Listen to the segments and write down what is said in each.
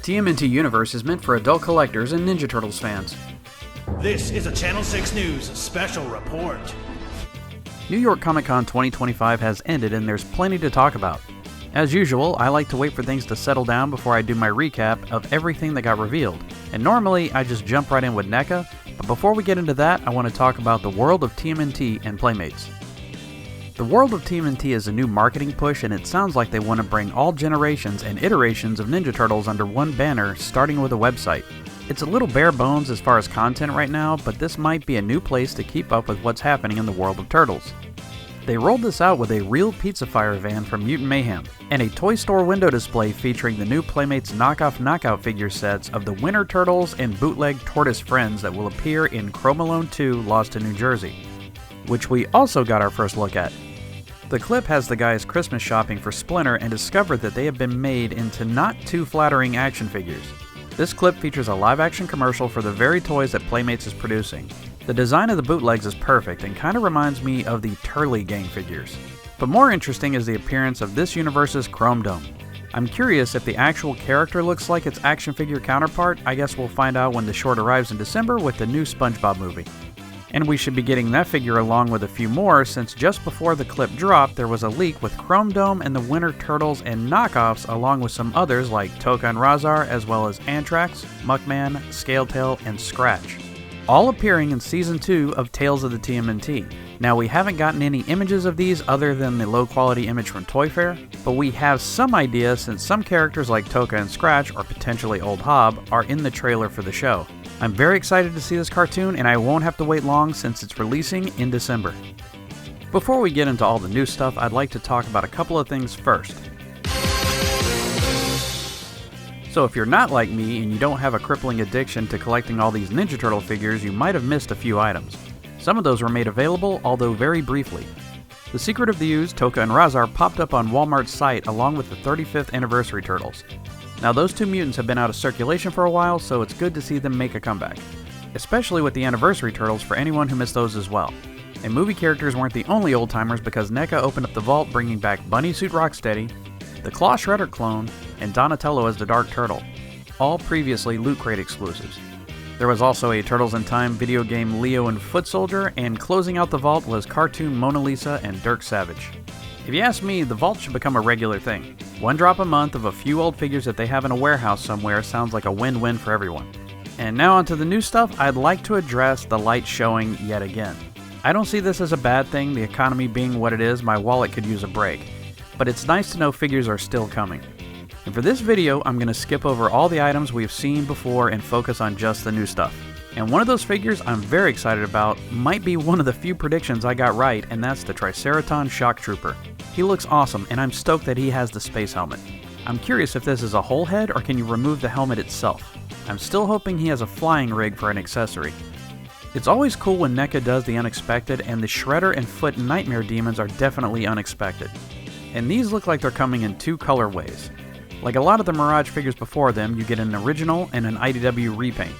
TMNT Universe is meant for adult collectors and Ninja Turtles fans. This is a Channel 6 News special report. New York Comic Con 2025 has ended and there's plenty to talk about. As usual, I like to wait for things to settle down before I do my recap of everything that got revealed. And normally, I just jump right in with NECA, but before we get into that, I want to talk about the world of TMNT and Playmates. The world of TMNT is a new marketing push, and it sounds like they want to bring all generations and iterations of Ninja Turtles under one banner, starting with a website. It's a little bare bones as far as content right now, but this might be a new place to keep up with what's happening in the world of Turtles. They rolled this out with a real pizza fire van from Mutant Mayhem, and a toy store window display featuring the new Playmates knockoff knockout figure sets of the Winter Turtles and bootleg Tortoise Friends that will appear in Chrome Alone 2 Lost in New Jersey, which we also got our first look at. The clip has the guys Christmas shopping for Splinter and discovered that they have been made into not too flattering action figures. This clip features a live-action commercial for the very toys that Playmates is producing. The design of the bootlegs is perfect and kind of reminds me of the Turley Gang figures. But more interesting is the appearance of this universe's Chrome Dome. I'm curious if the actual character looks like its action figure counterpart. I guess we'll find out when the short arrives in December with the new SpongeBob movie. And we should be getting that figure along with a few more, since just before the clip dropped there was a leak with Chrome Dome and the Winter Turtles and knockoffs, along with some others like Toka and Razar, as well as Anthrax, Muckman, Scaletail, and Scratch, all appearing in Season 2 of Tales of the TMNT. Now, we haven't gotten any images of these other than the low-quality image from Toy Fair, but we have some idea since some characters like Toka and Scratch, or potentially Old Hob, are in the trailer for the show. I'm very excited to see this cartoon, and I won't have to wait long since it's releasing in December. Before we get into all the new stuff, I'd like to talk about a couple of things first. So if you're not like me and you don't have a crippling addiction to collecting all these Ninja Turtle figures, you might have missed a few items. Some of those were made available, although very briefly. The Secret of the Ooze, Toka and Razar popped up on Walmart's site along with the 35th Anniversary Turtles. Now, those two mutants have been out of circulation for a while, so it's good to see them make a comeback. Especially with the Anniversary Turtles for anyone who missed those as well. And movie characters weren't the only old-timers, because NECA opened up the vault bringing back Bunny Suit Rocksteady, the Claw Shredder clone, and Donatello as the Dark Turtle, all previously Loot Crate exclusives. There was also a Turtles in Time video game Leo and Foot Soldier, and closing out the vault was cartoon Mona Lisa and Dirk Savage. If you ask me, the vault should become a regular thing. One drop a month of a few old figures that they have in a warehouse somewhere sounds like a win-win for everyone. And now onto the new stuff. I'd like to address the light showing yet again. I don't see this as a bad thing, the economy being what it is. My wallet could use a break. But it's nice to know figures are still coming. And for this video, I'm going to skip over all the items we've seen before and focus on just the new stuff. And one of those figures I'm very excited about might be one of the few predictions I got right, and that's the Triceraton Shock Trooper. He looks awesome, and I'm stoked that he has the space helmet. I'm curious if this is a whole head or can you remove the helmet itself. I'm still hoping he has a flying rig for an accessory. It's always cool when NECA does the unexpected, and the Shredder and Foot Nightmare Demons are definitely unexpected. And these look like they're coming in two colorways. Like a lot of the Mirage figures before them, you get an original and an IDW repaint.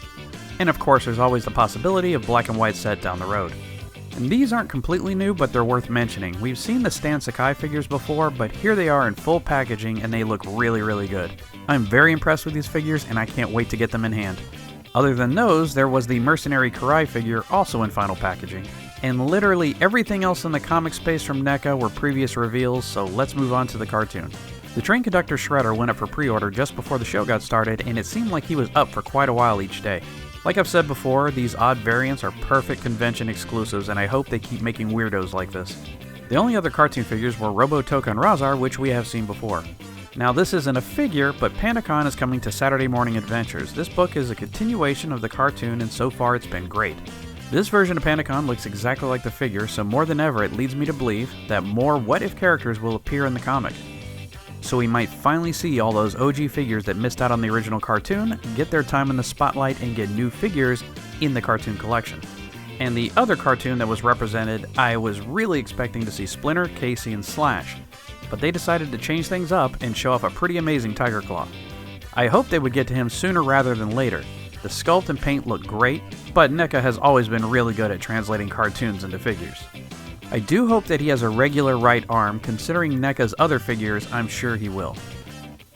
And of course, there's always the possibility of black and white set down the road. And these aren't completely new, but they're worth mentioning. We've seen the Stan Sakai figures before, but here they are in full packaging and they look really, really good. I'm very impressed with these figures and I can't wait to get them in hand. Other than those, there was the Mercenary Karai figure also in final packaging. And literally everything else in the comic space from NECA were previous reveals, so let's move on to the cartoon. The Train Conductor Shredder went up for pre-order just before the show got started, and it seemed like he was up for quite a while each day. Like I've said before, these odd variants are perfect convention exclusives, and I hope they keep making weirdos like this. The only other cartoon figures were Robo, Toka, and Razar, which we have seen before. Now, this isn't a figure, but PandaCon is coming to Saturday Morning Adventures. This book is a continuation of the cartoon, and so far it's been great. This version of PandaCon looks exactly like the figure, so more than ever it leads me to believe that more what-if characters will appear in the comic. So we might finally see all those OG figures that missed out on the original cartoon get their time in the spotlight and get new figures in the cartoon collection. And the other cartoon that was represented, I was really expecting to see Splinter, Casey, and Slash, but they decided to change things up and show off a pretty amazing Tiger Claw. I hope they would get to him sooner rather than later. The sculpt and paint look great, but NECA has always been really good at translating cartoons into figures. I do hope that he has a regular right arm. Considering NECA's other figures, I'm sure he will.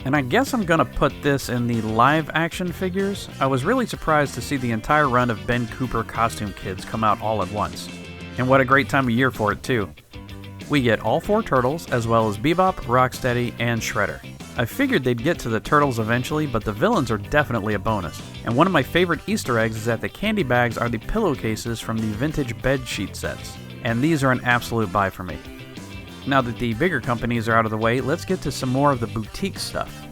And I guess I'm gonna put this in the live action figures. I was really surprised to see the entire run of Ben Cooper costume kids come out all at once. And what a great time of year for it too. We get all 4 turtles, as well as Bebop, Rocksteady, and Shredder. I figured they'd get to the turtles eventually, but the villains are definitely a bonus. And one of my favorite Easter eggs is that the candy bags are the pillowcases from the vintage bed sheet sets. And these are an absolute buy for me. Now that the bigger companies are out of the way, let's get to some more of the boutique stuff.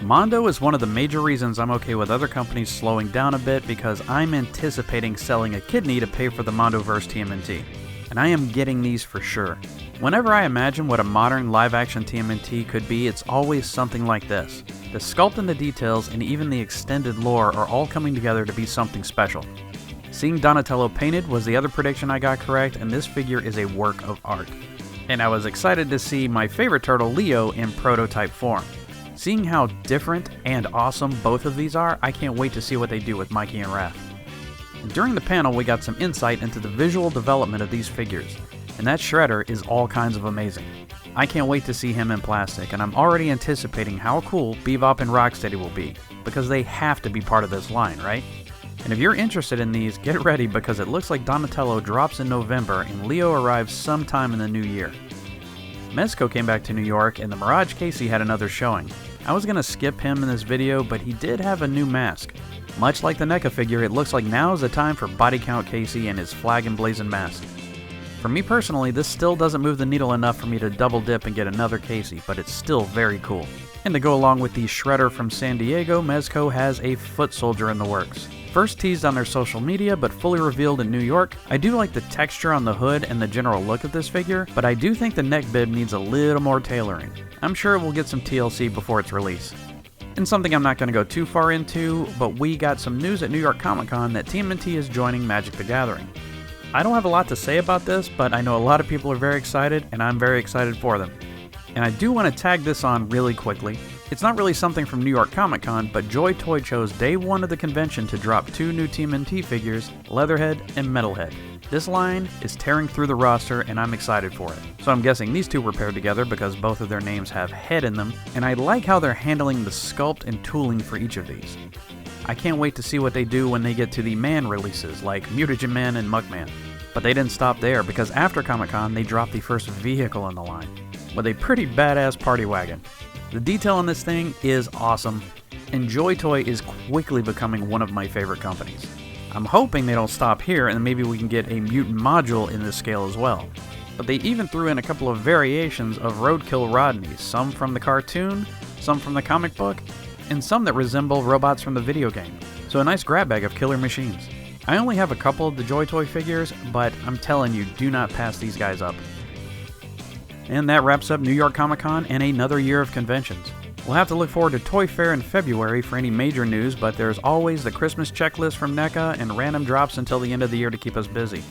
Mondo is one of the major reasons I'm okay with other companies slowing down a bit, because I'm anticipating selling a kidney to pay for the Mondoverse TMNT. And I am getting these for sure. Whenever I imagine what a modern live-action TMNT could be, it's always something like this. The sculpt and the details and even the extended lore are all coming together to be something special. Seeing Donatello painted was the other prediction I got correct, and this figure is a work of art. And I was excited to see my favorite turtle, Leo, in prototype form. Seeing how different and awesome both of these are, I can't wait to see what they do with Mikey and Raph. And during the panel, we got some insight into the visual development of these figures, and that Shredder is all kinds of amazing. I can't wait to see him in plastic, and I'm already anticipating how cool Bebop and Rocksteady will be, because they have to be part of this line, right? And if you're interested in these, get ready, because it looks like Donatello drops in November and Leo arrives sometime in the new year. Mezco came back to New York, and the Mirage Casey had another showing. I was going to skip him in this video, but he did have a new mask. Much like the NECA figure, it looks like now is the time for Body Count Casey and his flag emblazoned mask. For me personally, this still doesn't move the needle enough for me to double dip and get another Casey, but it's still very cool. And to go along with the Shredder from San Diego, Mezco has a foot soldier in the works. First teased on their social media, but fully revealed in New York. I do like the texture on the hood and the general look of this figure, but I do think the neck bib needs a little more tailoring. I'm sure it will get some TLC before its release. And something I'm not going to go too far into, but we got some news at New York Comic Con that TMNT is joining Magic the Gathering. I don't have a lot to say about this, but I know a lot of people are very excited, and I'm very excited for them. And I do want to tag this on really quickly. It's not really something from New York Comic Con, but Joy Toy chose day 1 of the convention to drop 2 new TMNT figures, Leatherhead and Metalhead. This line is tearing through the roster, and I'm excited for it. So I'm guessing these two were paired together because both of their names have head in them, and I like how they're handling the sculpt and tooling for each of these. I can't wait to see what they do when they get to the man releases, like Mutagen Man and Muckman. But they didn't stop there, because after Comic Con, they dropped the first vehicle in the line, with a pretty badass party wagon. The detail on this thing is awesome, and Joy Toy is quickly becoming one of my favorite companies. I'm hoping they don't stop here, and maybe we can get a mutant module in this scale as well. But they even threw in a couple of variations of Roadkill Rodneys, some from the cartoon, some from the comic book, and some that resemble robots from the video game. So a nice grab bag of killer machines. I only have a couple of the Joy Toy figures, but I'm telling you, do not pass these guys up. And that wraps up New York Comic Con and another year of conventions. We'll have to look forward to Toy Fair in February for any major news, but there's always the Christmas checklist from NECA and random drops until the end of the year to keep us busy.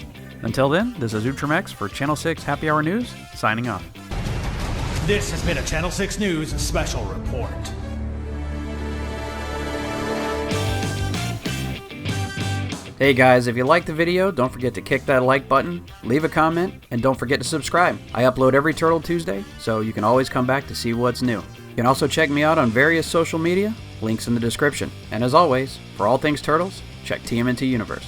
Until then, this is Ultramex for Channel 6 Happy Hour News, signing off. This has been a Channel 6 News special report. Hey guys, if you liked the video, don't forget to kick that like button, leave a comment, and don't forget to subscribe. I upload every Turtle Tuesday, so you can always come back to see what's new. You can also check me out on various social media, links in the description. And as always, for all things Turtles, check TMNT Universe.